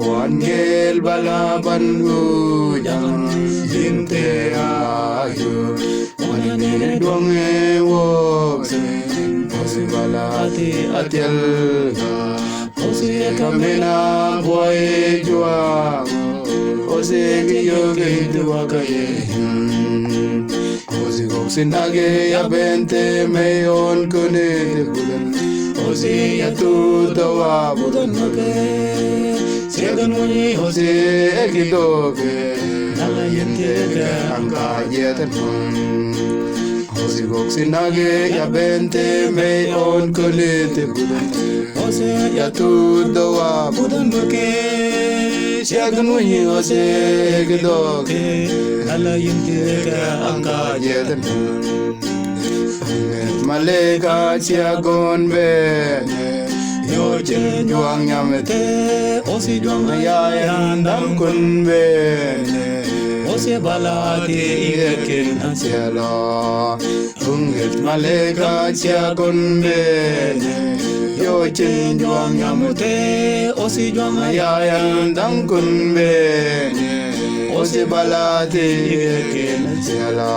Wangel balaban ujang jinte ayu wanene donge wokse osi balati atiel osi kamena boy jua osi kiyoge tuwakaye osi goksinage ya bente meyon kune bulan osi yatu dawa budan make Segan muni Jose ekidoge nala yente anga yetan Jose goksinage ya bente me on kolete budan Jose ya tu dawa budan make Segan muni Jose ekidoge nala yente anga yetan Maleka siagon bene Yo chen juang nyamete osi juang ayayan dam kun bene osi balati irekin asialo unget maleka chia kun bene yo chen juang nyamete osi juang ayayan dam kun bene osi balati irekin asialo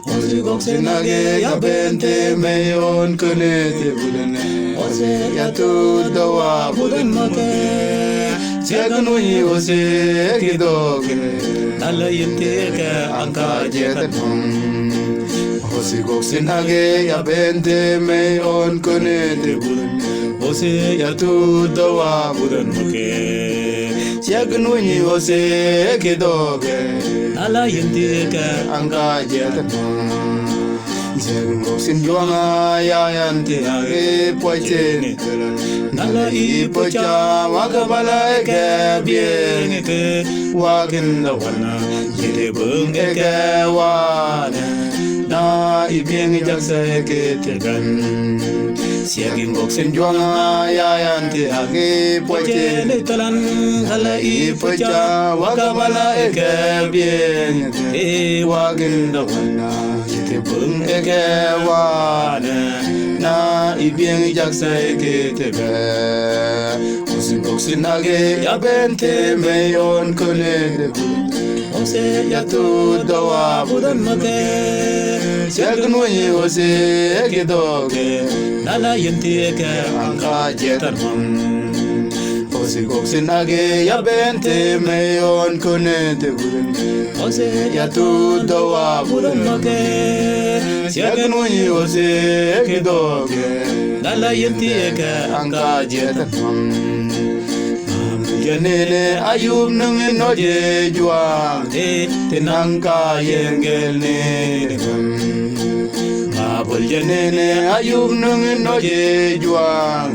osi goksinage ya bente meyon kunete bulene Ose yatu dawa budan make Segan uni ose kidoge Nala yente ke angka jetan Ose goksinage ya bente me on kunete budan Ose yatu dawa budan make Segan uni ose kidoge Nala yente ke angka jetan Segun goksin juanga ya yante age poichen nala I pocha wakabala eke bien eke wakin da wana yede bung eke wana na I bien jaksa eke tegan Segun goksin juanga ya yante age poichen talan nala I pocha wakabala eke bien eke wakin da wana Bung eke wane na ibien jaksa eke tebe Osi goksinage ya bente meyon kolede bud Ose yatu dawa budan make Segan muni ose eke doge Nala yenti eke angka jetan Osi goksinage ya bente meyon konete budan Ose yatu dawa budan make Segan muni ose ekidoge Nala yenti eke angka jetan Yanene ayub nungin noje juang Tenangka yengel ne Abul yanene ayub nungin noje juang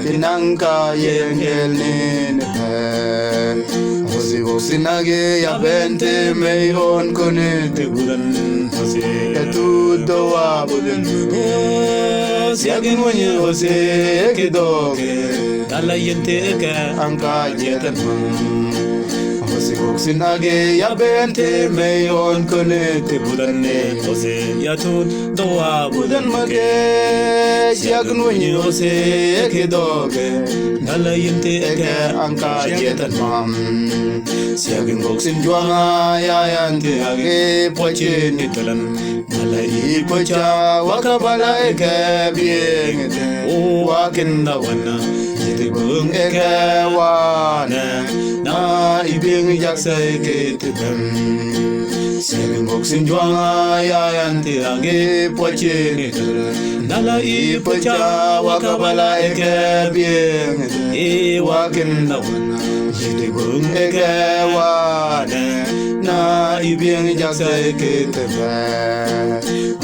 Tenangka yengel ne Osi goksinage ya bente meyon konete budan Osi yatu dawa budan Segan muni ose ekidoge Nala yente eke angka jetan Osi goksinage ya bente meyon konete budan Osi yatu dawa budan make Segan muni ose ekidoge Nala yente eke angka jetan Segan goksin juanga ya yante age poche nitalan Nala I pocha wakabala eke biengete wakin da wana Yete bung eke wana na ibing jaksa eke tibem Segan goksin juanga ya yante age poche nitalan Nala I pocha wakabala eke biengete wakin da wana Yete bung eke wana na ibing jaksa eke tebe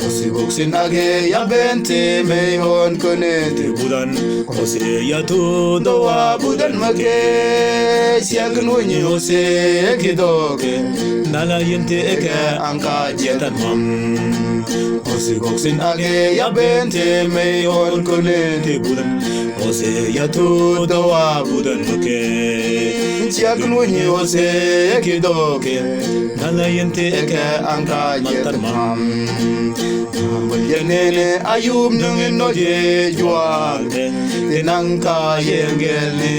Osi goksinage ya bente meyon konete budan Osi yatu dawa budan make Segan muni ose ekidoge Nala yente eke ke anka jetan mam Ose koksin age ya bente me on kone te budan Ose ya tu dawa budan ke Chiagnuni ose kidoke Nala yente ke anka jetan mam Yenene ayub nungin noje juante Tenanka yengelne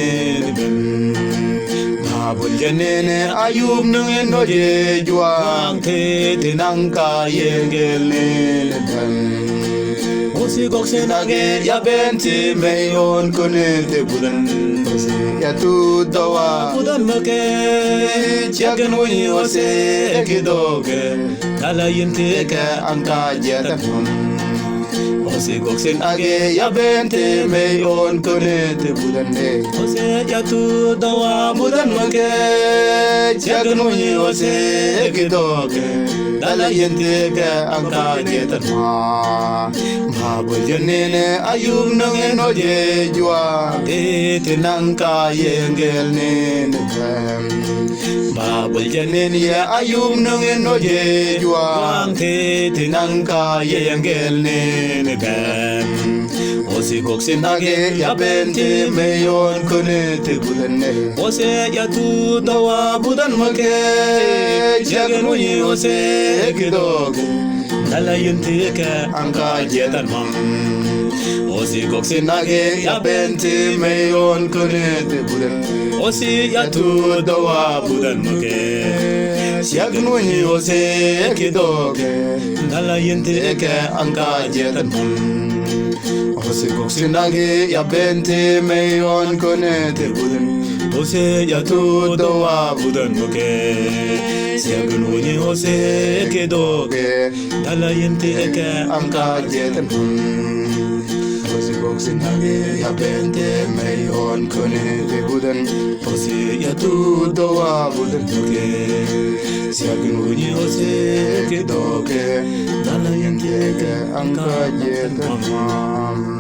Mabul yenene ayub nungin noje juante Tenanka yengelne Osi koksenage ya benti meyon kunete budan Ya tu dawa budan make Chiagan wuni ose kidoge Nala yente ke anka jetan Ose koksen age ya bente meyon kunete budan de Ose ya tu dawa budan make Chiagan wuni ose kidoge Nala yente ke anka jetan Mabul yenene ayub nungin noje jua Tenanka yengelne Mabul yenene ya ayub nungin noje jua Tenanka yengelne Ose koksin age ya bente meyon kunete budane Ose ya tu dawa budan make Jagan wuni ose kidoge Nala yente ke anka jetan mam Osi koksin age ya bente meyon kunete budan Osi ya tu dawa budan make Siagnuni ose kidoge Nala yente ke anka jetan mam Osi koksin age ya bente meyon kunete budan Ose ya tu dawa budan make Siagnuni ose kidoge Nala yente ke anka jetan Ose koksin age ya bente meyon kunete budan Ose ya tu dawa budan make Siagnuni ose kidoge Nala yente ke anka jetan